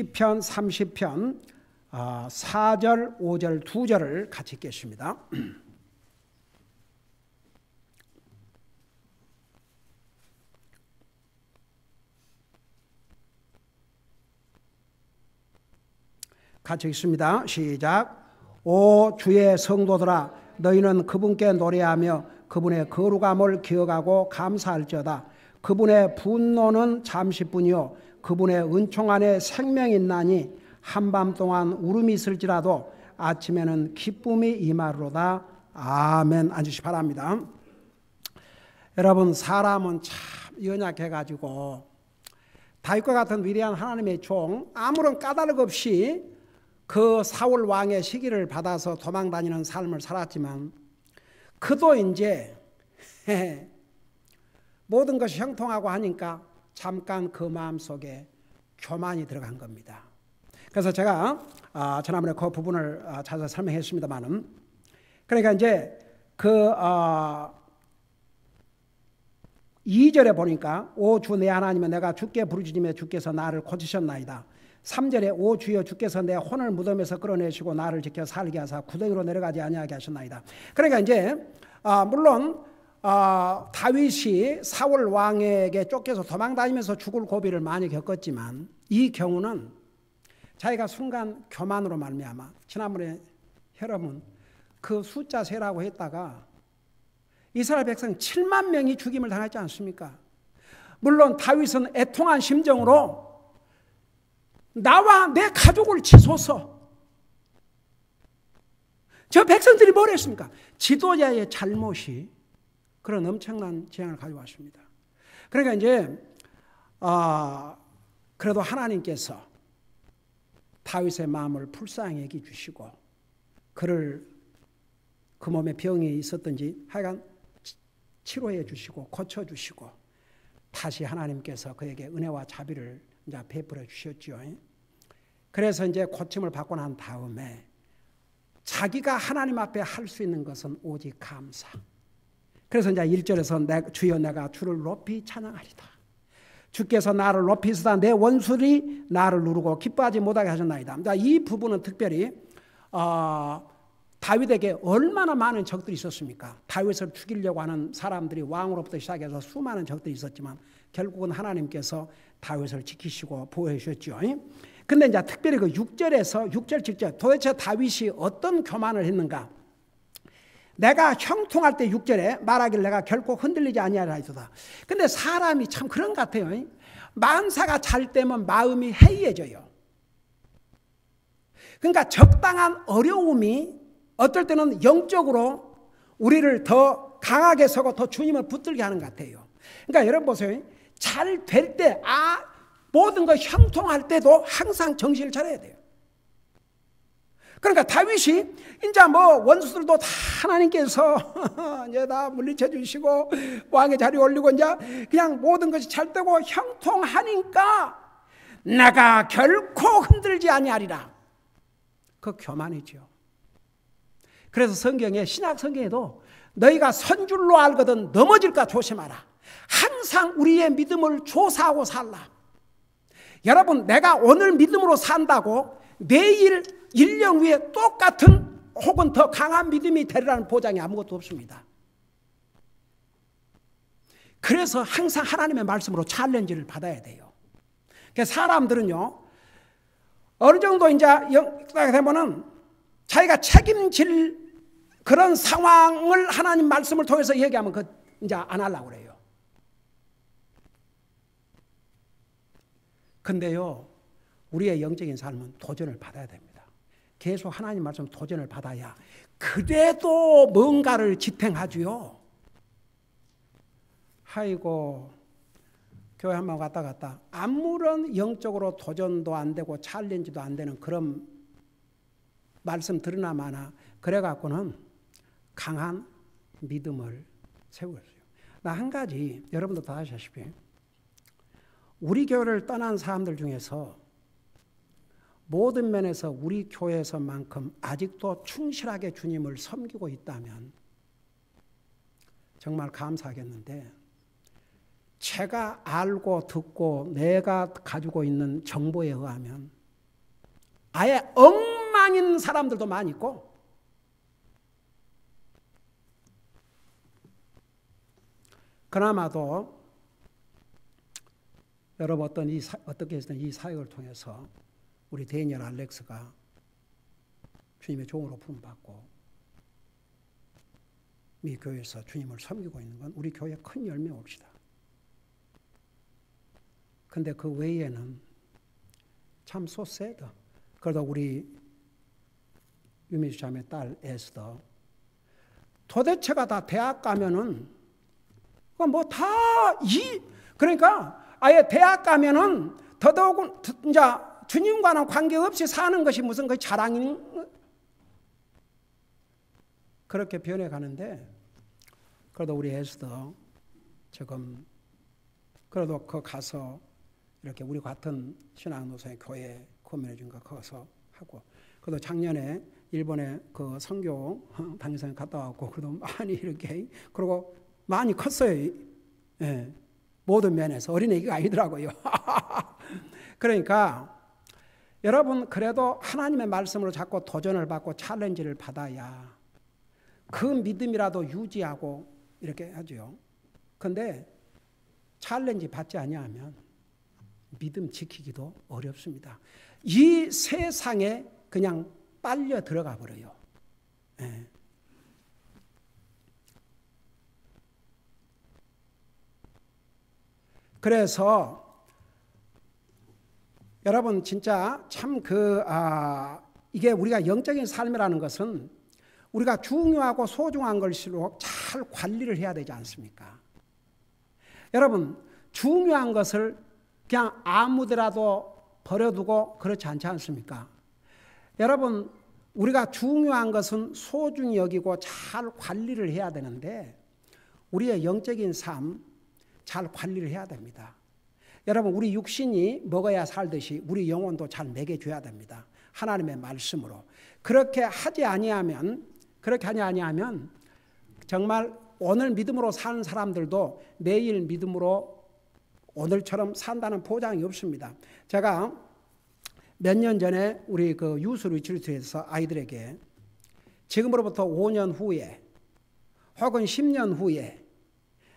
시편 30편 4절, 5절, 2절을 같이 읽겠습니다. 같이 읽습니다. 시작. 오 주의 성도들아, 너희는 그분께 노래하며 그분의 거룩함을 기억하고 감사할지어다. 그분의 분노는 잠시뿐이요 그분의 은총 안에 생명이 있나니 한밤 동안 울음이 있을지라도 아침에는 기쁨이 임하리로다. 아멘. 앉으시 바랍니다. 여러분, 사람은 참 연약해가지고 다윗과 같은 위대한 하나님의 종, 아무런 까닭 없이 그 사울 왕의 시기를 받아서 도망다니는 삶을 살았지만 그도 이제 모든 것이 형통하고 하니까 잠깐 그 마음속에 교만이 들어간 겁니다. 그래서 제가 지난번에 그 부분을 자세히 설명했습니다만은, 그러니까 이제 그 2절에 보니까 오 주 내 하나님은 내가 주께 부르짖으며 주께서 나를 고치셨나이다. 3절에 오 주여 주께서 내 혼을 무덤에서 끌어내시고 나를 지켜 살게 하사 구덩이로 내려가지 아니하게 하셨나이다. 그러니까 이제 물론 다윗이 사울 왕에게 쫓겨서 도망다니면서 죽을 고비를 많이 겪었지만 이 경우는 자기가 순간 교만으로 말미암아, 지난번에 여러분 그 숫자 세라고 했다가 이스라엘 백성 7만 명이 죽임을 당했지 않습니까? 물론 다윗은 애통한 심정으로 나와 내 가족을 치소서. 저 백성들이 뭘 했습니까? 지도자의 잘못이 그런 엄청난 재앙을 가져왔습니다. 그러니까 이제 그래도 하나님께서 다윗의 마음을 불쌍히 여기 주시고 그를 그 몸에 병이 있었든지 하여간 치료해 주시고 고쳐 주시고 다시 하나님께서 그에게 은혜와 자비를 이제 베풀어 주셨죠. 그래서 이제 고침을 받고 난 다음에 자기가 하나님 앞에 할 수 있는 것은 오직 감사. 그래서 이제 1절에서 주여 내가 주를 높이 찬양하리다. 주께서 나를 높이시다 내 원수들이 나를 누르고 기뻐하지 못하게 하셨나이다. 이 부분은 특별히 다윗에게 얼마나 많은 적들이 있었습니까? 다윗을 죽이려고 하는 사람들이 왕으로부터 시작해서 수많은 적들이 있었지만 결국은 하나님께서 다윗을 지키시고 보호해 주셨죠. 근데 이제 특별히 그 6절에서 6절 7절 도대체 다윗이 어떤 교만을 했는가? 내가 형통할 때 6절에 말하길 내가 결코 흔들리지 아니하리라 하였도다. 근데 사람이 참 그런 것 같아요. 만사가 잘 되면 마음이 해이해져요. 그러니까 적당한 어려움이 어떨 때는 영적으로 우리를 더 강하게 서고 더 주님을 붙들게 하는 것 같아요. 그러니까 여러분 보세요. 잘 될 때, 모든 거 형통할 때도 항상 정신을 차려야 돼요. 그러니까 다윗이 이제 뭐 원수들도 다 하나님께서 이제 다 물리쳐 주시고 왕의 자리에 올리고 이제 그냥 모든 것이 잘 되고 형통하니까 내가 결코 흔들지 아니하리라. 그 교만이죠. 그래서 성경에 신약 성경에도 너희가 선줄로 알거든 넘어질까 조심하라. 항상 우리의 믿음을 조사하고 살라. 여러분, 내가 오늘 믿음으로 산다고 내일 1년 후에 똑같은 혹은 더 강한 믿음이 되리라는 보장이 아무것도 없습니다. 그래서 항상 하나님의 말씀으로 챌린지를 받아야 돼요. 그러니까 사람들은요, 어느 정도 이제 되면은 자기가 책임질 그런 상황을 하나님 말씀을 통해서 얘기하면 이제 안 하려고 그래요. 근데요, 우리의 영적인 삶은 도전을 받아야 됩니다. 계속 하나님 말씀 도전을 받아야 그래도 뭔가를 집행하지요. 아이고, 교회 한번 갔다 아무런 영적으로 도전도 안 되고 챌린지도 안 되는 그런 말씀 들으나 마나 그래갖고는 강한 믿음을 세우었어요. 나 한 가지 여러분도 다 아시다시피 우리 교회를 떠난 사람들 중에서 모든 면에서 우리 교회에서만큼 아직도 충실하게 주님을 섬기고 있다면 정말 감사하겠는데, 제가 알고 듣고 내가 가지고 있는 정보에 의하면 아예 엉망인 사람들도 많이 있고, 그나마도 여러분 어떻게 해서든 이 사역을 통해서 우리 데니엘 알렉스가 주님의 종으로 부름받고 이 교회에서 주님을 섬기고 있는 건 우리 교회에 큰 열매 옵시다. 근데 그 외에는 참 소세드. 그러다 우리 유미수 자매 딸 에스더 도대체가 다 대학 가면은 뭐 다 그러니까 아예 대학 가면은 더더욱 이제 주님과는 관계없이 사는 것이 무슨 그 자랑인 그렇게 변해가는데, 그래도 우리 에스더 지금 그래도 그 가서 이렇게 우리 같은 신앙노선의 교회 구매해 준 거 거기서 하고, 그래도 작년에 일본에 그 선교 당회선에 갔다 왔고, 그래도 많이 이렇게 그리고 많이 컸어요. 예, 모든 면에서 어린애기가 아니더라고요. 그러니까 여러분 그래도 하나님의 말씀으로 자꾸 도전을 받고 챌린지를 받아야 그 믿음이라도 유지하고 이렇게 하죠. 그런데 챌린지 받지 아니하면 믿음 지키기도 어렵습니다. 이 세상에 그냥 빨려 들어가 버려요. 예. 그래서 여러분 진짜 참 이게 우리가 영적인 삶이라는 것은 우리가 중요하고 소중한 걸수록 잘 관리를 해야 되지 않습니까? 여러분 중요한 것을 그냥 아무데라도 버려두고 그렇지 않지 않습니까? 여러분 우리가 중요한 것은 소중히 여기고 잘 관리를 해야 되는데 우리의 영적인 삶 잘 관리를 해야 됩니다. 여러분 우리 육신이 먹어야 살듯이 우리 영혼도 잘 먹여줘야 됩니다. 하나님의 말씀으로. 그렇게 하지 아니하면 정말 오늘 믿음으로 사는 사람들도 매일 믿음으로 오늘처럼 산다는 보장이 없습니다. 제가 몇 년 전에 우리 그 유스 리트리트에서 아이들에게 지금으로부터 5년 후에 혹은 10년 후에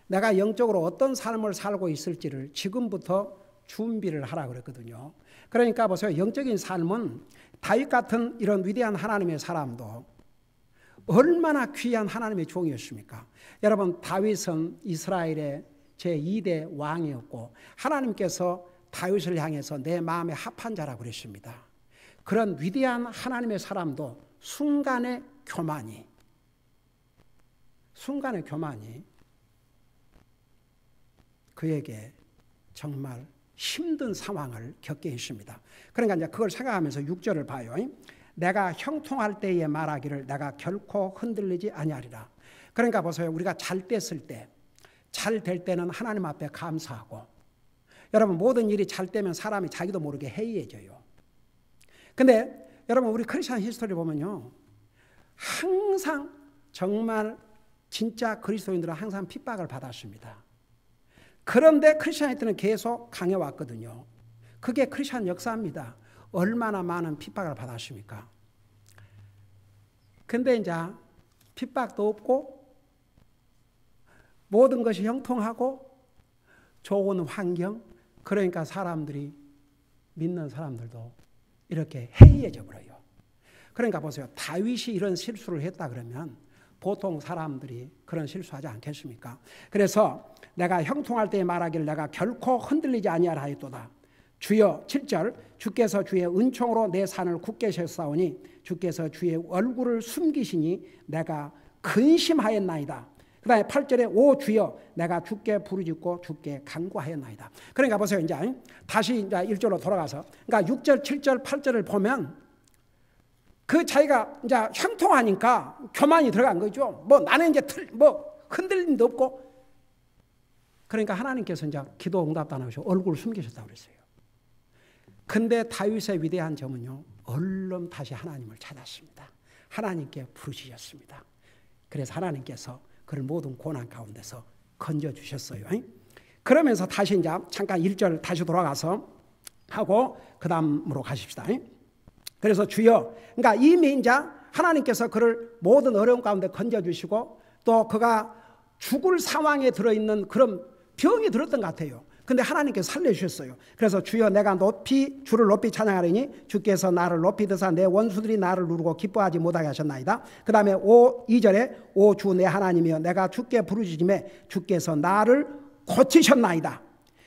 내가 영적으로 어떤 삶을 살고 있을지를 지금부터 준비를 하라 그랬거든요. 그러니까 보세요. 영적인 삶은 다윗 같은 이런 위대한 하나님의 사람도 얼마나 귀한 하나님의 종이었습니까? 여러분 다윗은 이스라엘의 제2대 왕이었고 하나님께서 다윗을 향해서 내 마음에 합한 자라고 그랬습니다. 그런 위대한 하나님의 사람도 순간의 교만이 그에게 정말 힘든 상황을 겪게 했습니다. 그러니까 이제 그걸 생각하면서 6절을 봐요. 내가 형통할 때에 말하기를 내가 결코 흔들리지 아니하리라. 그러니까 보세요. 우리가 잘 됐을 때, 잘 될 때는 하나님 앞에 감사하고, 여러분 모든 일이 잘 되면 사람이 자기도 모르게 해이해져요. 근데 여러분 우리 크리스천 히스토리 보면요, 항상 정말 진짜 그리스도인들은 항상 핍박을 받았습니다. 그런데 크리스천한테는 계속 강해왔거든요. 그게 크리스천 역사입니다. 얼마나 많은 핍박을 받았습니까? 근데 이제 핍박도 없고 모든 것이 형통하고 좋은 환경, 그러니까 사람들이 믿는 사람들도 이렇게 해이해져 버려요. 그러니까 보세요. 다윗이 이런 실수를 했다 그러면 보통 사람들이 그런 실수하지 않겠습니까? 그래서 내가 형통할 때에 말하기를 내가 결코 흔들리지 아니하라 하였도다. 주여 7절 주께서 주의 은총으로 내 산을 굳게 하셨사오니 주께서 주의 얼굴을 숨기시니 내가 근심하였나이다. 그 다음에 8절에 오 주여 내가 주께 부르짖고 주께 간구하였나이다. 그러니까 보세요. 이제 다시 이제 1절로 돌아가서 그러니까 6절, 7절, 8절을 보면 그 자기가 이제 형통하니까 교만이 들어간 거죠. 뭐 나는 이제 흔들림도 없고, 그러니까 하나님께서 이제 기도 응답도 안 하시고 얼굴을 숨기셨다고 그랬어요. 근데 다윗의 위대한 점은요, 얼른 다시 하나님을 찾았습니다. 하나님께 부르짖었습니다. 그래서 하나님께서 그를 모든 고난 가운데서 건져주셨어요. 그러면서 다시 이제 잠깐 1절 다시 돌아가서 하고 그 다음으로 가십시다. 그래서 주여, 그러니까 이미 이제 하나님께서 그를 모든 어려움 가운데 건져주시고 또 그가 죽을 상황에 들어있는 그런 병이 들었던 것 같아요. 근데 하나님께서 살려주셨어요. 그래서 주여 내가 주를 높이 찬양하리니 주께서 나를 높이 드사 내 원수들이 나를 누르고 기뻐하지 못하게 하셨나이다. 그 다음에 2절에 오 주 내 하나님이여 내가 주께 부르짖음에 주께서 나를 고치셨나이다.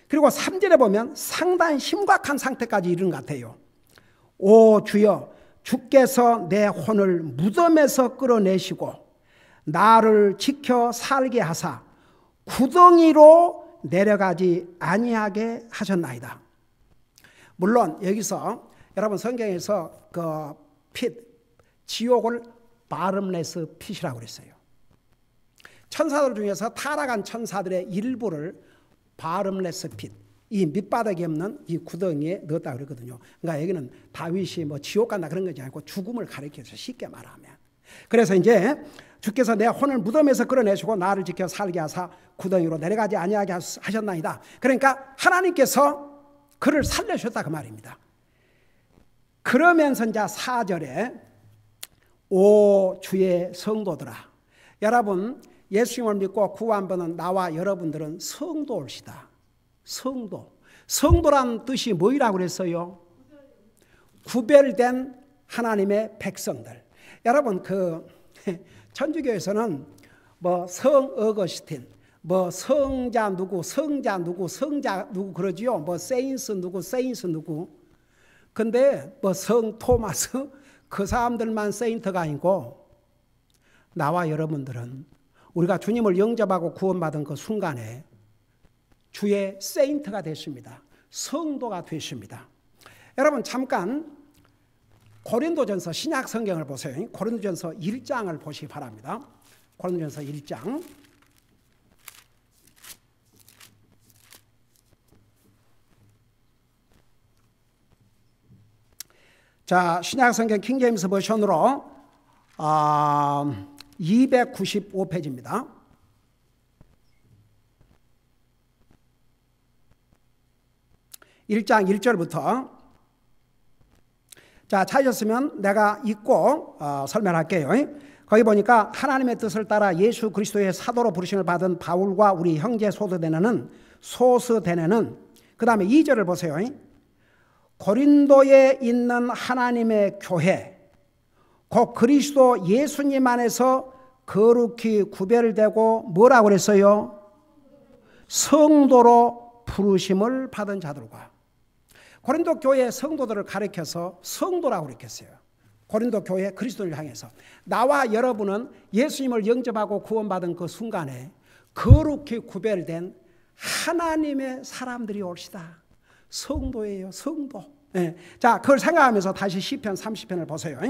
그리고 3절에 보면 상당히 심각한 상태까지 이른 것 같아요. 오 주여 주께서 내 혼을 무덤에서 끌어내시고 나를 지켜 살게 하사 구덩이로 내려가지 아니하게 하셨나이다. 물론 여기서 여러분 성경에서 그 지옥을 바름레스 핏이라고 그랬어요. 천사들 중에서 타락한 천사들의 일부를 바름레스 핏, 이 밑바닥이 없는 이 구덩이에 넣었다 그러거든요. 그러니까 여기는 다윗이 뭐 지옥 간다 그런 것이 아니고 죽음을 가리켜서 쉽게 말하면. 그래서 이제 주께서 내 혼을 무덤에서 끌어내시고 나를 지켜 살게 하사 구덩이로 내려가지 아니하게 하셨나이다. 그러니까 하나님께서 그를 살려주셨다 그 말입니다. 그러면서 이제 4절에 오 주의 성도들아, 여러분 예수님을 믿고 구원받은 나와 여러분들은 성도일시다. 성도란 뜻이 뭐이라고 그랬어요? 구별된 하나님의 백성들. 여러분 그 천주교에서는 뭐 성어거스틴, 뭐 성자 누구 그러지요. 뭐 세인스 누구. 근데 뭐 성 토마스 그 사람들만 세인트가 아니고 나와 여러분들은 우리가 주님을 영접하고 구원받은 그 순간에 주의 세인트가 됐습니다. 성도가 됐습니다. 여러분 잠깐 고린도전서 신약 성경을 보세요. 고린도전서 1장을 보시기 바랍니다. 고린도전서 1장. 자, 신약 성경 킹제임스 버전으로 295페이지입니다. (1장) 1절부터 자, 찾으셨으면 내가 읽고 설명할게요. 거기 보니까 하나님의 뜻을 따라 예수 그리스도의 사도로 부르심을 받은 바울과 우리 형제 소스데네는 그 다음에 2절을 보세요. 고린도에 있는 하나님의 교회 곧 그리스도 예수님 안에서 거룩히 구별되고 뭐라고 그랬어요? 성도로 부르심을 받은 자들과. 고린도 교회 성도들을 가리켜서 성도라고 그랬겠어요. 고린도 교회 그리스도를 향해서 나와 여러분은 예수님을 영접하고 구원받은 그 순간에 거룩히 구별된 하나님의 사람들이 올시다. 성도예요. 성도. 네. 자, 그걸 생각하면서 다시 시편 30편을 보세요.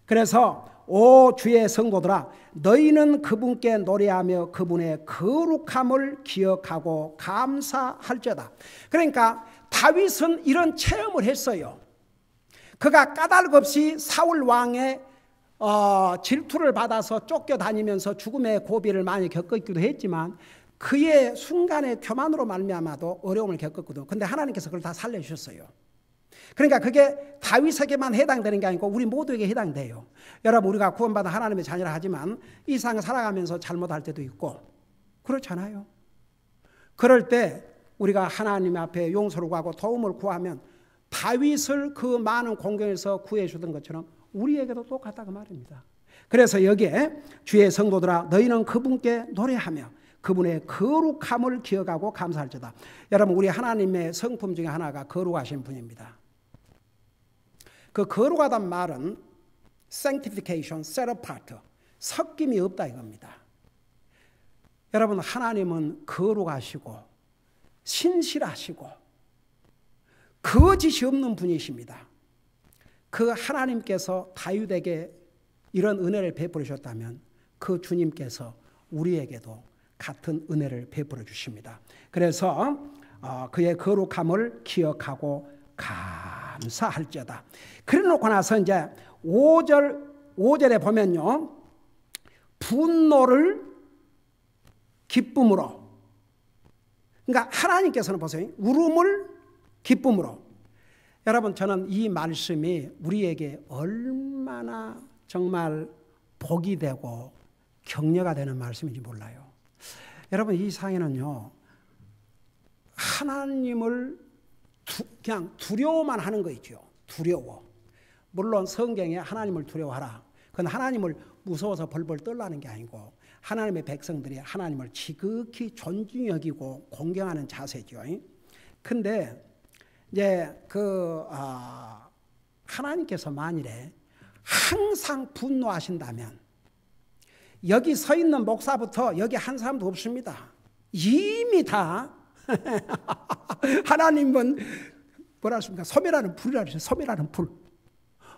그래서 오 주의 성도들아 너희는 그분께 노래하며 그분의 거룩함을 기억하고 감사할지어다. 그러니까 다윗은 이런 체험을 했어요. 그가 까닭없이 사울 왕의 질투를 받아서 쫓겨다니면서 죽음의 고비를 많이 겪었기도 했지만 그의 순간의 교만으로 말미암아도 어려움을 겪었거든요. 근데 하나님께서 그걸 다 살려주셨어요. 그러니까 그게 다윗에게만 해당되는 게 아니고 우리 모두에게 해당돼요. 여러분 우리가 구원받은 하나님의 자녀라 하지만 이 세상을 살아가면서 잘못할 때도 있고 그렇잖아요. 그럴 때 우리가 하나님 앞에 용서를 구하고 도움을 구하면 다윗을 그 많은 공경에서 구해주던 것처럼 우리에게도 똑같다 그 말입니다. 그래서 여기에 주의 성도들아 너희는 그분께 노래하며 그분의 거룩함을 기억하고 감사할지어다. 여러분 우리 하나님의 성품 중에 하나가 거룩하신 분입니다. 그 거룩하단 말은 sanctification, set apart, 섞임이 없다 이겁니다. 여러분 하나님은 거룩하시고 신실하시고 거짓이 없는 분이십니다. 그 하나님께서 다윗에게 이런 은혜를 베풀으셨다면 그 주님께서 우리에게도 같은 은혜를 베풀어 주십니다. 그래서 그의 거룩함을 기억하고 감사할지어다. 그래 놓고 나서 이제 5절에 보면요. 분노를 기쁨으로, 그러니까 하나님께서는 보세요. 울음을 기쁨으로. 여러분, 저는 이 말씀이 우리에게 얼마나 정말 복이 되고 격려가 되는 말씀인지 몰라요. 여러분, 이 상에는요, 하나님을 그냥 두려워만 하는 거 있죠. 두려워. 물론 성경에 하나님을 두려워하라. 그건 하나님을 무서워서 벌벌 떨라는 게 아니고 하나님의 백성들이 하나님을 지극히 존중히 여기고 공경하는 자세죠. 근데 이제 하나님께서 만일에 항상 분노하신다면 여기 서 있는 목사부터 여기 한 사람도 없습니다. 이미 다 하나님은 뭐라 했습니까? 소멸하는 불이라 그랬어요. 소멸하는 불.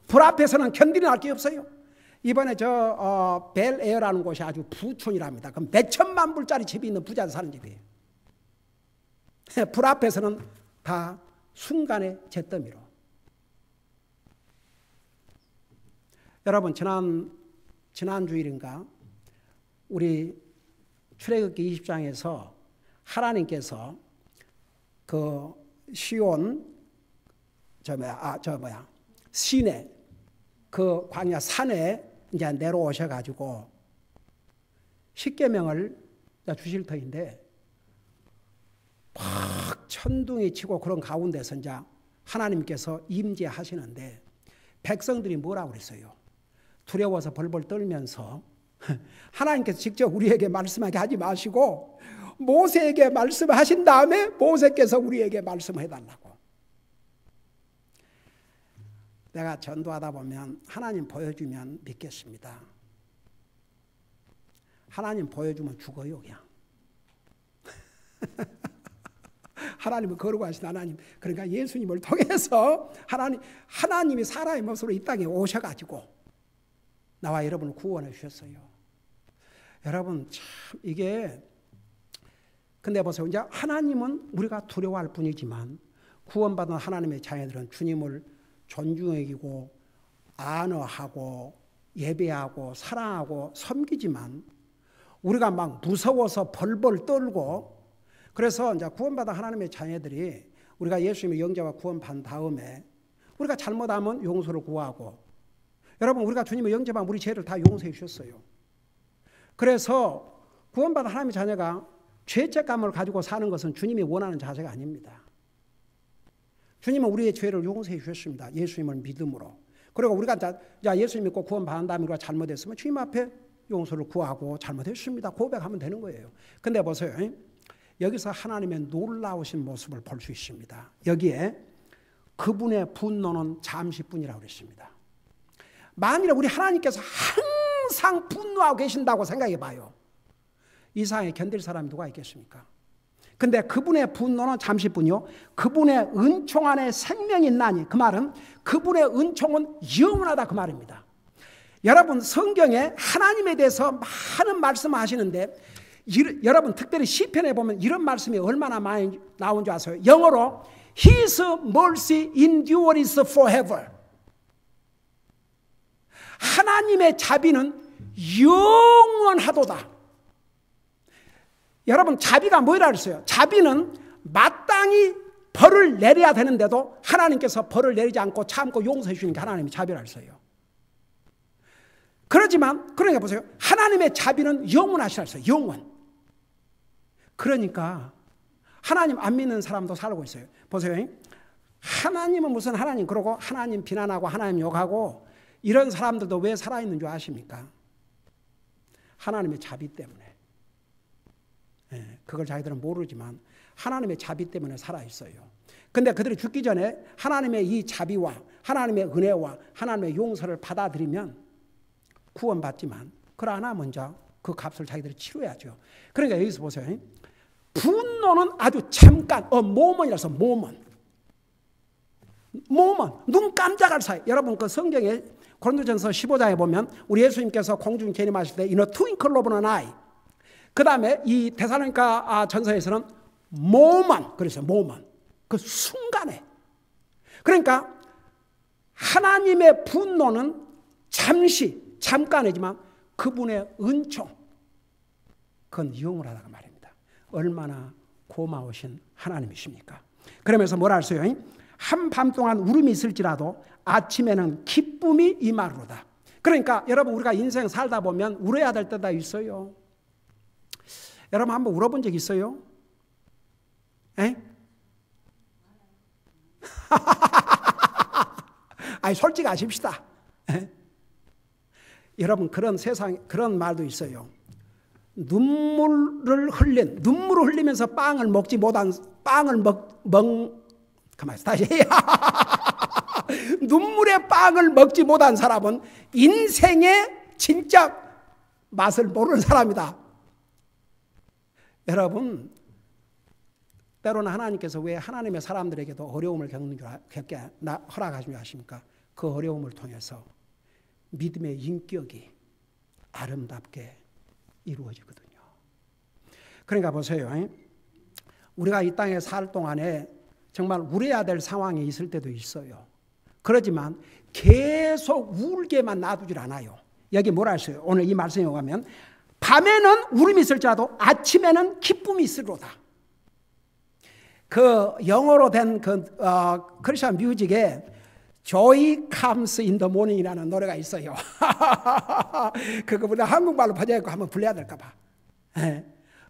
불 앞에서는 견디는 게 없어요. 이번에 벨에어라는 곳이 아주 부촌이랍니다. 그럼 몇 천만 불짜리 집이 있는 부자들 사는 집이에요. 불 앞에서는 다 순간의 잿더미로. 여러분, 지난 주일인가 우리 출애굽기 20장에서 하나님께서 그 시온 시내 그 광야 산에 이제 내려오셔가지고 십계명을 주실 터인데 막 천둥이 치고 그런 가운데서 이제 하나님께서 임재하시는데 백성들이 뭐라고 그랬어요? 두려워서 벌벌 떨면서 하나님께서 직접 우리에게 말씀하게 하지 마시고 모세에게 말씀하신 다음에 모세께서 우리에게 말씀해달라고. 내가 전도하다 보면 하나님 보여주면 믿겠습니다. 하나님 보여주면 죽어요 그냥. 하나님은 거룩하신 하나님, 그러니까 예수님을 통해서 하나님이 사람의 모습으로 이 땅에 오셔가지고 나와 여러분을 구원해 주셨어요. 여러분 참 이게 근데 보세요. 이제 하나님은 우리가 두려워할 뿐이지만 구원받은 하나님의 자녀들은 주님을 존중하고 안어하고 예배하고 사랑하고 섬기지만 우리가 막 무서워서 벌벌 떨고 그래서 이제 구원받은 하나님의 자녀들이 우리가 예수님의 영접과 구원받은 다음에 우리가 잘못하면 용서를 구하고 여러분 우리가 주님의 영접하면 우리 죄를 다 용서해 주셨어요. 그래서 구원받은 하나님의 자녀가 죄책감을 가지고 사는 것은 주님이 원하는 자세가 아닙니다. 주님은 우리의 죄를 용서해 주셨습니다. 예수님을 믿음으로. 그리고 우리가 예수님 믿고 구원받은 다음에 우리가 잘못했으면 주님 앞에 용서를 구하고 잘못했습니다. 고백하면 되는 거예요. 근데 보세요. 여기서 하나님의 놀라우신 모습을 볼 수 있습니다. 여기에 그분의 분노는 잠시뿐이라고 그랬습니다. 만일에 우리 하나님께서 항상 분노하고 계신다고 생각해 봐요. 이 세상에 견딜 사람이 누가 있겠습니까? 근데 그분의 분노는 잠시뿐이요. 그분의 은총 안에 생명이 있나니 그 말은 그분의 은총은 영원하다 그 말입니다. 여러분 성경에 하나님에 대해서 많은 말씀을 하시는데 여러분 특별히 시편에 보면 이런 말씀이 얼마나 많이 나온 줄 아세요? 영어로 His mercy endures forever. 하나님의 자비는 영원하도다. 여러분 자비가 뭐라 그랬어요? 자비는 마땅히 벌을 내려야 되는데도 하나님께서 벌을 내리지 않고 참고 용서해 주는 게 하나님의 자비라 했어요. 그러지만 그러니까 보세요. 하나님의 자비는 영원하시라 했어요. 영원. 그러니까 하나님 안 믿는 사람도 살고 있어요. 보세요. 하나님은 무슨 하나님 그러고 하나님 비난하고 하나님 욕하고 이런 사람들도 왜 살아있는 줄 아십니까? 하나님의 자비 때문에. 그걸 자기들은 모르지만 하나님의 자비 때문에 살아있어요. 근데 그들이 죽기 전에 하나님의 이 자비와 하나님의 은혜와 하나님의 용서를 받아들이면 구원받지만 그러나 먼저 그 값을 자기들이 치러야죠. 그러니까 여기서 보세요. 분노는 아주 잠깐 모먼이라서 모먼 눈 깜짝할 사이. 여러분 그 성경에 고린도전서 15장에 보면 우리 예수님께서 공중 재림하실 때 In a twinkle of an eye. 그 다음에 이 데살로니가 전서에서는 모먼 그래서 모먼 그 순간에. 그러니까 하나님의 분노는 잠깐이지만 그분의 은총 그건 영원하다고 말입니다. 얼마나 고마우신 하나님이십니까? 그러면서 뭐라 했어요? 한밤 동안 울음이 있을지라도 아침에는 기쁨이 임하리로다. 그러니까 여러분, 우리가 인생 살다 보면 울어야 될 때가 있어요. 여러분 한번 울어본 적 있어요? 에? 아니 솔직하십시다. 여러분, 그런 그런 말도 있어요. 눈물을 흘리면서 빵을 먹지 못한, 가만히 다시 해요. 눈물의 빵을 먹지 못한 사람은 인생의 진짜 맛을 모르는 사람이다. 여러분, 때로는 하나님께서 왜 하나님의 사람들에게도 어려움을 겪게 허락하시며 하십니까? 그 어려움을 통해서 믿음의 인격이 아름답게 이루어지거든요. 그러니까 보세요. 우리가 이 땅에 살 동안에 정말 울어야 될 상황이 있을 때도 있어요. 그렇지만 계속 울게만 놔두질 않아요. 여기 뭐라 했어요? 오늘 이 말씀에 오가면 밤에는 울음이 있을지라도 아침에는 기쁨이 있으리로다. 그 영어로 된 크리스천 뮤직에 Joy Comes in the Morning이라는 노래가 있어요. 그거보다 한국말로 번역하고 한번 불러야 될까 봐.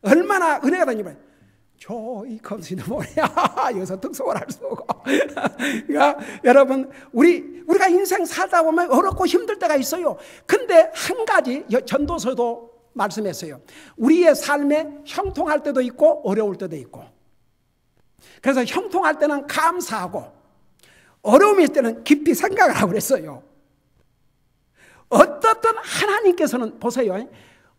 얼마나 은혜가 되냐면 Joy Comes in the Morning. 여기서 특성을 할 수 없고. 그러니까 여러분, 우리가 인생 살다 보면 어렵고 힘들 때가 있어요. 근데 한 가지 전도서도 말씀했어요. 우리의 삶에 형통할 때도 있고 어려울 때도 있고. 그래서 형통할 때는 감사하고 어려움이 있을 때는 깊이 생각을 하고 그랬어요. 어떻든 하나님께서는 보세요.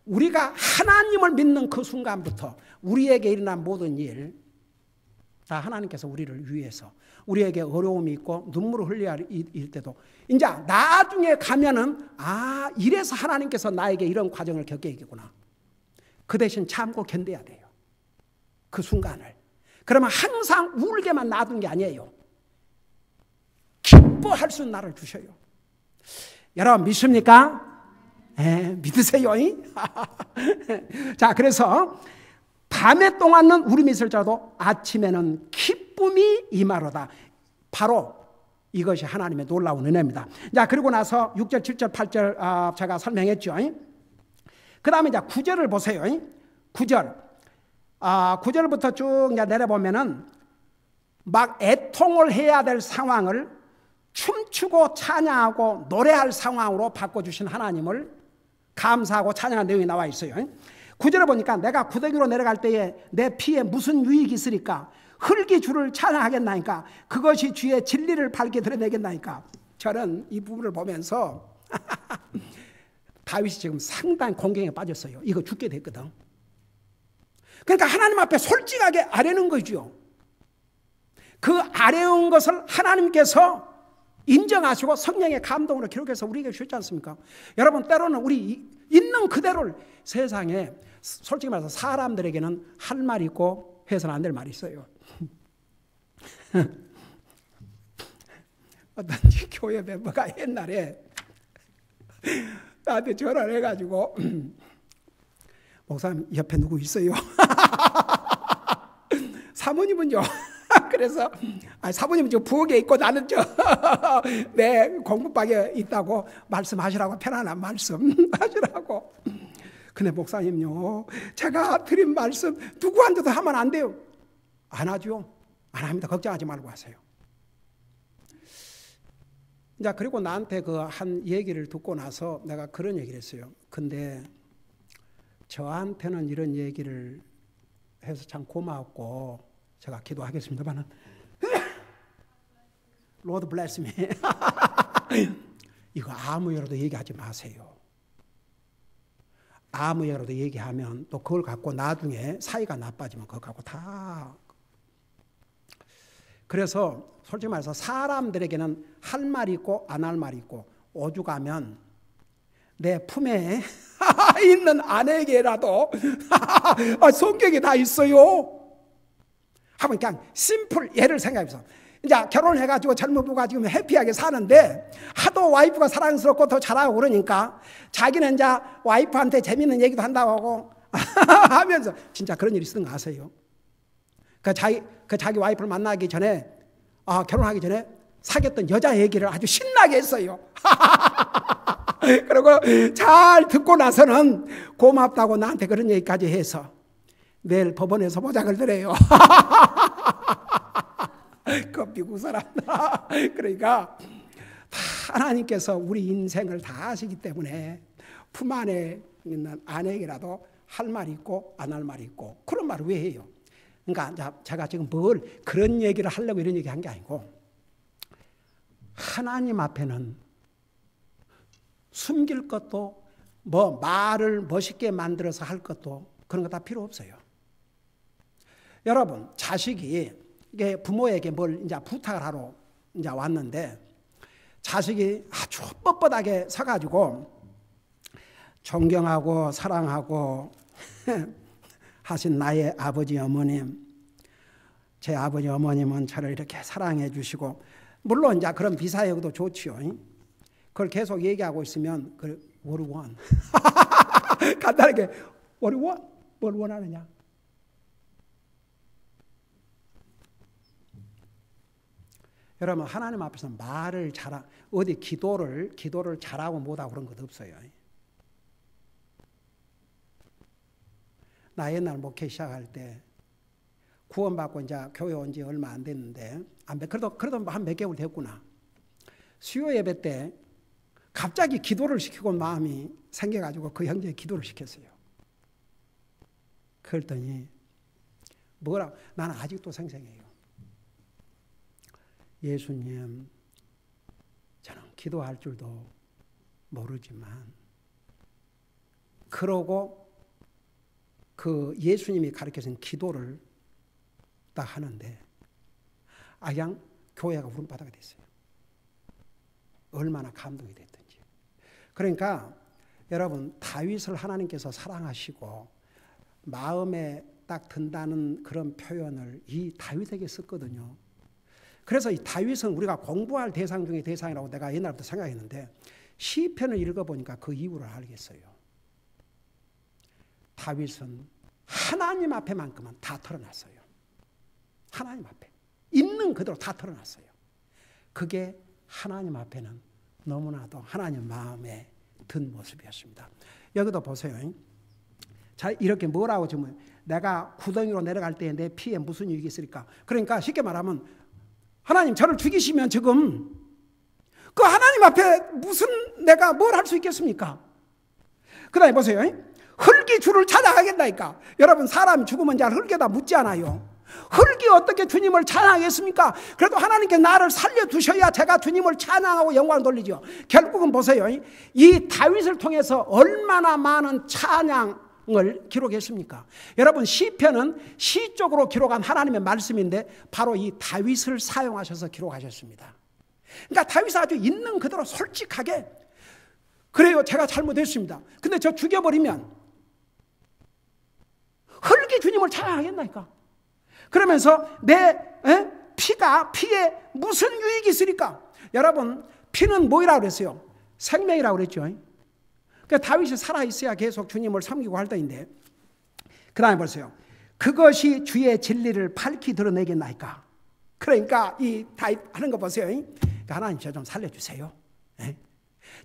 우리가 하나님을 믿는 그 순간부터 우리에게 일어난 모든 일, 다 하나님께서 우리를 위해서, 우리에게 어려움이 있고 눈물을 흘려야 할 때도 이제 나중에 가면은 이래서 하나님께서 나에게 이런 과정을 겪게 했겠구나. 그 대신 참고 견뎌야 돼요. 그 순간을. 그러면 항상 울게만 놔둔 게 아니에요. 기뻐할 수 있는 날을 주셔요. 여러분 믿습니까? 믿으세요. 자, 그래서 밤에 동안은 울음이 있을지라도 아침에는 기쁨이 임하로다. 바로 이것이 하나님의 놀라운 은혜입니다. 자, 그리고 나서 6절, 7절, 8절 제가 설명했죠. 그 다음에 이제 9절을 보세요. 9절. 9절부터 쭉 내려보면은 막 애통을 해야 될 상황을 춤추고 찬양하고 노래할 상황으로 바꿔주신 하나님을 감사하고 찬양한 내용이 나와 있어요. 9절에 보니까 내가 구더기로 내려갈 때에 내 피에 무슨 유익이 있으리까? 흙이 주를 찬양하겠나이까? 그것이 주의 진리를 밝게 드러내겠나이까? 저는 이 부분을 보면서 다윗이 지금 상당히 공경에 빠졌어요. 이거 죽게 됐거든. 그러니까 하나님 앞에 솔직하게 아뢰는 거죠. 그 아뢰는 것을 하나님께서 인정하시고 성령의 감동으로 기록해서 우리에게 주셨지 않습니까? 여러분, 때로는 우리 있는 그대로를 세상에 솔직히 말해서 사람들에게는 할 말이 있고 해서는 안 될 말이 있어요. 어떤 교회 멤버가 옛날에 나한테 전화를 해가지고 목사님 옆에 누구 있어요? 사모님은요? 그래서 사모님은 저 부엌에 있고 나는 내 공부방에 있다고 말씀하시라고, 편안한 말씀 하시라고. 근데 목사님요, 제가 드린 말씀 누구한테도 하면 안 돼요. 안 하죠. 안 합니다. 걱정하지 말고 하세요. 자, 그리고 나한테 그 한 얘기를 듣고 나서 내가 그런 얘기를 했어요. 근데 저한테는 이런 얘기를 해서 참 고마웠고 제가 기도하겠습니다만은 Lord bless me. 이거 아무에게도 얘기하지 마세요. 아무에게도 얘기하면 또 그걸 갖고 나중에 사이가 나빠지면 그걸 갖고 다. 그래서 솔직히 말해서 사람들에게는 할 말이 있고 안 할 말이 있고 오죽하면 내 품에 있는 아내에게라도 성격이 다 있어요. 하면 그냥 심플 예를 생각해서 이제 결혼해가지고 젊은 부부가 지금 해피하게 사는데 하도 와이프가 사랑스럽고 더 잘하고 그러니까 자기는 이제 와이프한테 재밌는 얘기도 한다고 하고 하면서 진짜 그런 일이 있었던 거 아세요? 그 자기 와이프를 만나기 전에 결혼하기 전에 사귀었던 여자 얘기를 아주 신나게 했어요. 그리고 잘 듣고 나서는 고맙다고 나한테 그런 얘기까지 해서 내일 법원에서 보자 그러더래요. 그 미국 사람. 그러니까 다 하나님께서 우리 인생을 다 아시기 때문에 품 안에 있는 아내에게라도 할 말이 있고 안 할 말이 있고 그런 말을 왜 해요? 그러니까 제가 지금 뭘 그런 얘기를 하려고 이런 얘기 한 게 아니고 하나님 앞에는 숨길 것도 뭐 말을 멋있게 만들어서 할 것도 그런 거 다 필요 없어요. 여러분 자식이 이게 부모에게 뭘 이제 부탁을 하러 이제 왔는데 자식이 아주 뻣뻣하게 서가지고 존경하고 사랑하고 하신 나의 아버지 어머님, 제 아버지 어머님은 저를 이렇게 사랑해 주시고 물론 이제 그런 비사역도 좋지요. 그걸 계속 얘기하고 있으면 what do you want? 간단하게 what do you want? 뭘 원하느냐? 여러분 하나님 앞에서 말을 어디 기도를 잘하고 못하고 그런 것도 없어요. 나 옛날 목회 시작할 때 구원받고 이제 교회 온 지 얼마 안 됐는데 그래도 한 몇 개월 됐구나. 수요 예배 때 갑자기 기도를 시키고 마음이 생겨가지고 그 형제에 기도를 시켰어요. 그랬더니 뭐라고? 나는 아직도 생생해요. 예수님, 저는 기도할 줄도 모르지만 그러고 그 예수님이 가르쳐준 기도를 딱 하는데 그냥 교회가 울음바다가 됐어요. 얼마나 감동이 됐든지. 그러니까 여러분 다윗을 하나님께서 사랑하시고 마음에 딱 든다는 그런 표현을 이 다윗에게 썼거든요. 그래서 이 다윗은 우리가 공부할 대상 중에 대상이라고 내가 옛날부터 생각했는데 시편을 읽어보니까 그 이유를 알겠어요. 다윗은 하나님 앞에만큼은 다 털어놨어요. 하나님 앞에 있는 그대로 다 털어놨어요. 그게 하나님 앞에는 너무나도 하나님 마음에 든 모습이었습니다. 여기도 보세요. 자, 이렇게 뭐라고 지금 내가 구덩이로 내려갈 때 내 피에 무슨 유익이 있을까? 그러니까 쉽게 말하면 하나님 저를 죽이시면 지금 그 하나님 앞에 무슨 내가 뭘 할 수 있겠습니까? 그 다음에 보세요. 흙이 주를 찾아가겠다니까. 여러분 사람이 죽으면 잘 흙에다 묻지 않아요. 흙이 어떻게 주님을 찬양하겠습니까? 그래도 하나님께 나를 살려두셔야 제가 주님을 찬양하고 영광을 돌리죠. 결국은 보세요. 이 다윗을 통해서 얼마나 많은 찬양을 기록했습니까? 여러분 시편은 시적으로 기록한 하나님의 말씀인데 바로 이 다윗을 사용하셔서 기록하셨습니다. 그러니까 다윗은 아주 있는 그대로 솔직하게 그래요. 제가 잘못했습니다. 근데 저 죽여버리면 흙이 주님을 찬양하겠나니까. 그러면서 내 피에 무슨 유익이 있으리까? 여러분 피는 뭐라고 그랬어요? 생명이라고 그랬죠. 그러니까 다윗이 살아있어야 계속 주님을 섬기고 할 때인데 그 다음에 보세요. 그것이 주의 진리를 밝히 드러내겠나이까. 그러니까 이 다윗 하는 거 보세요. 그러니까 하나님 저 좀 살려주세요.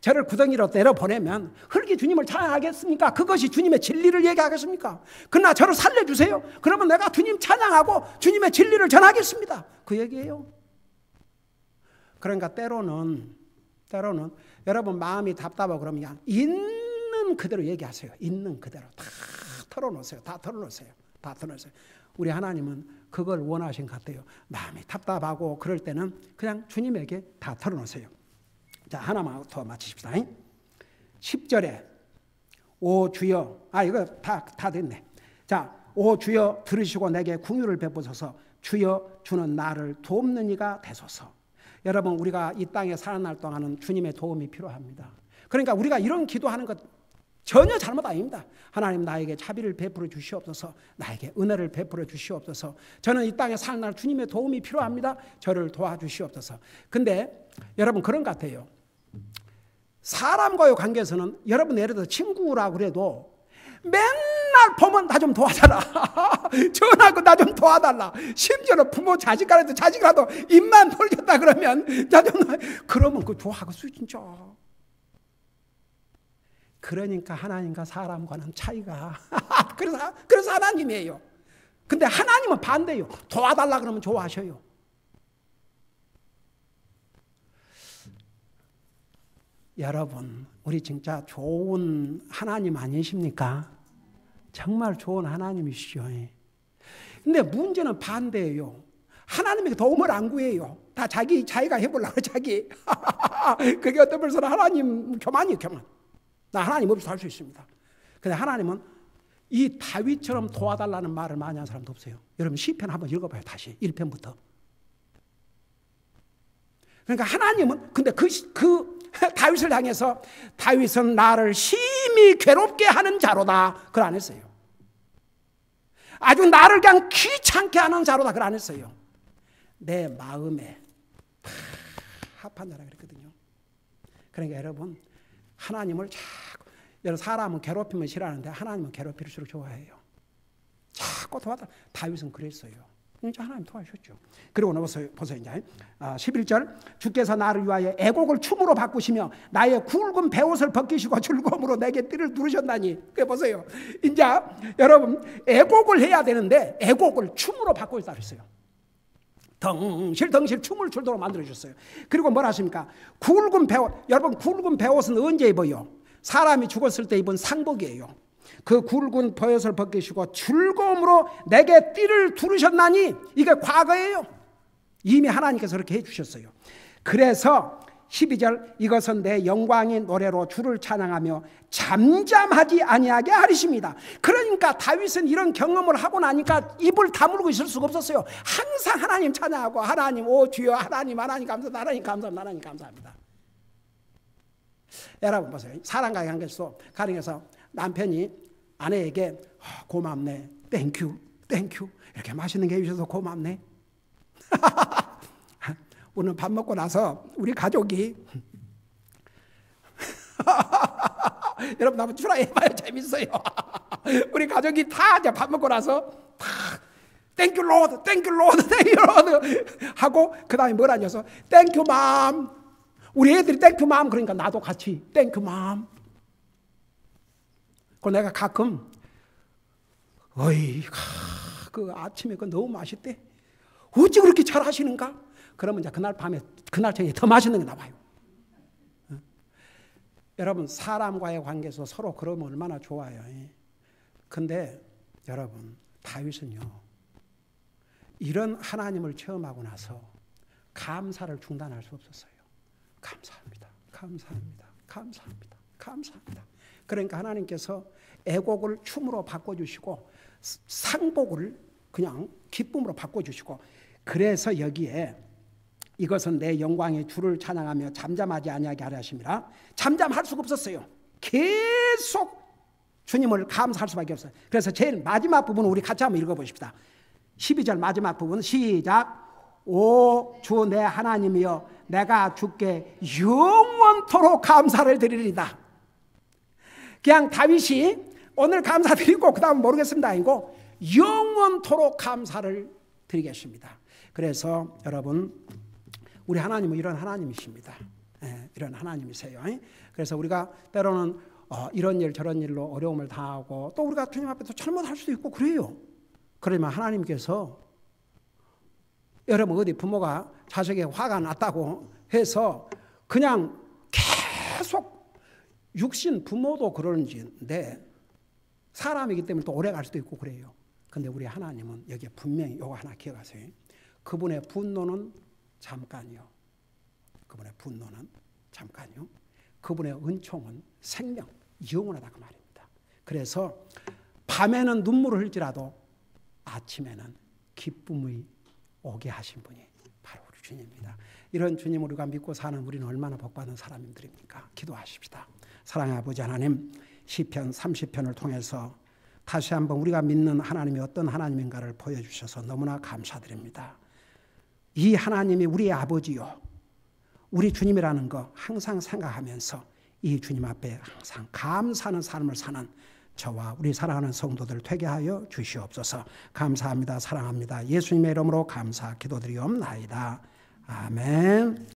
저를 구덩이로 내려보내면 흙이 주님을 찬양하겠습니까? 그것이 주님의 진리를 얘기하겠습니까? 그러나 저를 살려주세요. 그러면 내가 주님 찬양하고 주님의 진리를 전하겠습니다. 그 얘기예요. 그러니까 때로는 여러분 마음이 답답하고 그러면 있는 그대로 얘기하세요. 있는 그대로 다 털어놓으세요. 다 털어놓으세요. 우리 하나님은 그걸 원하신 것 같아요. 마음이 답답하고 그럴 때는 그냥 주님에게 다 털어놓으세요. 자, 하나만 더 마치십시다. 10절에 오 주여, 이거 다 됐네. 자, 오 주여 들으시고 내게 긍휼을 베푸소서. 주여 주는 나를 돕는 이가 되소서. 여러분 우리가 이 땅에 사는 날 동안은 주님의 도움이 필요합니다. 그러니까 우리가 이런 기도하는 것 전혀 잘못 아닙니다. 하나님 나에게 자비를 베풀어 주시옵소서. 나에게 은혜를 베풀어 주시옵소서. 저는 이 땅에 사는 날 주님의 도움이 필요합니다. 저를 도와주시옵소서. 근데 여러분 그런 것 같아요. 사람과의 관계에서는 여러분 예를 들어 친구라고 그래도 맨날 맨날 보면 나 좀 도와달라. 전화하고 나 좀 도와달라. 심지어는 부모 자식이라도 입만 벌렸다 그러면 나 좀, 그러면 그거 좋아하겠어 진짜. 그러니까 하나님과 사람과는 차이가 그래서 하나님이에요. 근데 하나님은 반대예요. 도와달라 그러면 좋아하셔요. 여러분, 우리 진짜 좋은 하나님 아니십니까? 정말 좋은 하나님이시죠. 근데 문제는 반대예요. 하나님에게 도움을 안 구해요. 다 자기가 해보려고 자기. 그게 어떤 person은 하나님 교만이에요, 교만. 나 하나님 없이 살 수 있습니다. 근데 하나님은 이 다윗처럼 도와달라는 말을 많이 한 사람도 없어요. 여러분 시편 한번 읽어봐요. 다시 1편부터. 그러니까 하나님은 근데 그 다윗을 향해서 다윗은 나를 심히 괴롭게 하는 자로다. 그걸 안 했어요. 아주 나를 그냥 귀찮게 하는 자로다. 그걸 안 했어요. 내 마음에 합한 자라 그랬거든요. 그러니까 여러분 하나님을 자꾸 여러분 사람은 괴롭히면 싫어하는데 하나님은 괴롭힐수록 좋아해요. 자꾸 도와달라. 다윗은 그랬어요. 이제 하나님 도와주셨죠. 그리고 보세요. 이제 11절 주께서 나를 위하여 애곡을 춤으로 바꾸시며 나의 굵은 베옷을 벗기시고 즐거움으로 내게 띠를 두르셨나니. 그게 보세요. 이제 여러분 애곡을 해야 되는데 애곡을 춤으로 바꾸셨다 그랬어요. 덩실덩실 춤을 추도록 만들어주셨어요. 그리고 뭐라 하십니까? 굵은 베옷. 여러분 굵은 베옷은 언제 입어요? 사람이 죽었을 때 입은 상복이에요. 그 굵은 베옷을 벗기시고 즐거움으로 내게 띠를 두르셨나니. 이게 과거예요. 이미 하나님께서 그렇게 해주셨어요. 그래서 12절 이것은 내 영광인 노래로 주를 찬양하며 잠잠하지 아니하게 하리십니다. 그러니까 다윗은 이런 경험을 하고 나니까 입을 다물고 있을 수가 없었어요. 항상 하나님 찬양하고 하나님 오 주여 하나님 감사합니다. 하나님 감사합니다. 하나님 감사합니다. 여러분 보세요. 사랑과의 관계에서 가정에서 남편이 아내에게 고맙네, 땡큐 이렇게 맛있는 게 해주셔서 고맙네. 오늘 밥 먹고 나서 우리 가족이 여러분 한번 출하해봐요. 재밌어요. 우리 가족이 다 이제 밥 먹고 나서 다 땡큐 로드 하고 그 다음에 뭐라 하셔서 땡큐 맘. 우리 애들이 땡큐 맘 그러니까 나도 같이 땡큐 맘. 그 내가 가끔 그 아침에 그 너무 맛있대. 어찌 그렇게 잘 하시는가? 그러면 이제 그날 저녁에 더 맛있는 게 나와요. 여러분 사람과의 관계에서 서로 그러면 얼마나 좋아요. 근데 여러분 다윗은요 이런 하나님을 체험하고 나서 감사를 중단할 수 없었어요. 감사합니다. 그러니까 하나님께서 애곡을 춤으로 바꿔주시고 상복을 그냥 기쁨으로 바꿔주시고 그래서 여기에 이것은 내 영광의 주를 찬양하며 잠잠하지 아니하게 하려 하심이라. 잠잠할 수가 없었어요. 계속 주님을 감사할 수밖에 없어요. 그래서 제일 마지막 부분을 우리 같이 한번 읽어보십시다. 12절 마지막 부분 시작. 오 주 내 하나님이여 내가 주께 영원토록 감사를 드리리다. 그냥 다윗이 오늘 감사드리고 그 다음 모르겠습니다 아니고 영원토록 감사를 드리겠습니다. 그래서 여러분 우리 하나님은 이런 하나님이십니다. 이런 하나님이세요. 그래서 우리가 때로는 이런 일 저런 일로 어려움을 당하고 또 우리가 주님 앞에서 잘못할 수도 있고 그래요. 그러면 하나님께서 여러분 어디 부모가 자식에게 화가 났다고 해서 그냥 계속 육신 부모도 그러는데 사람이기 때문에 또 오래 갈 수도 있고 그래요. 근데 우리 하나님은 여기에 분명히 이거 하나 기억하세요. 그분의 분노는 잠깐이요. 그분의 은총은 생명, 영원하다 그 말입니다. 그래서 밤에는 눈물을 흘지라도 아침에는 기쁨이 오게 하신 분이 바로 우리 주님입니다. 이런 주님을 우리가 믿고 사는 우리는 얼마나 복받은 사람들입니까? 기도하십시다. 사랑의 아버지 하나님, 시편 30편을 통해서 다시 한번 우리가 믿는 하나님이 어떤 하나님인가를 보여주셔서 너무나 감사드립니다. 이 하나님이 우리의 아버지요, 우리 주님이라는 거 항상 생각하면서 이 주님 앞에 항상 감사하는 삶을 사는 저와 우리 사랑하는 성도들 되게 하여 주시옵소서. 감사합니다. 사랑합니다. 예수님의 이름으로 감사 기도드리옵나이다. 아멘.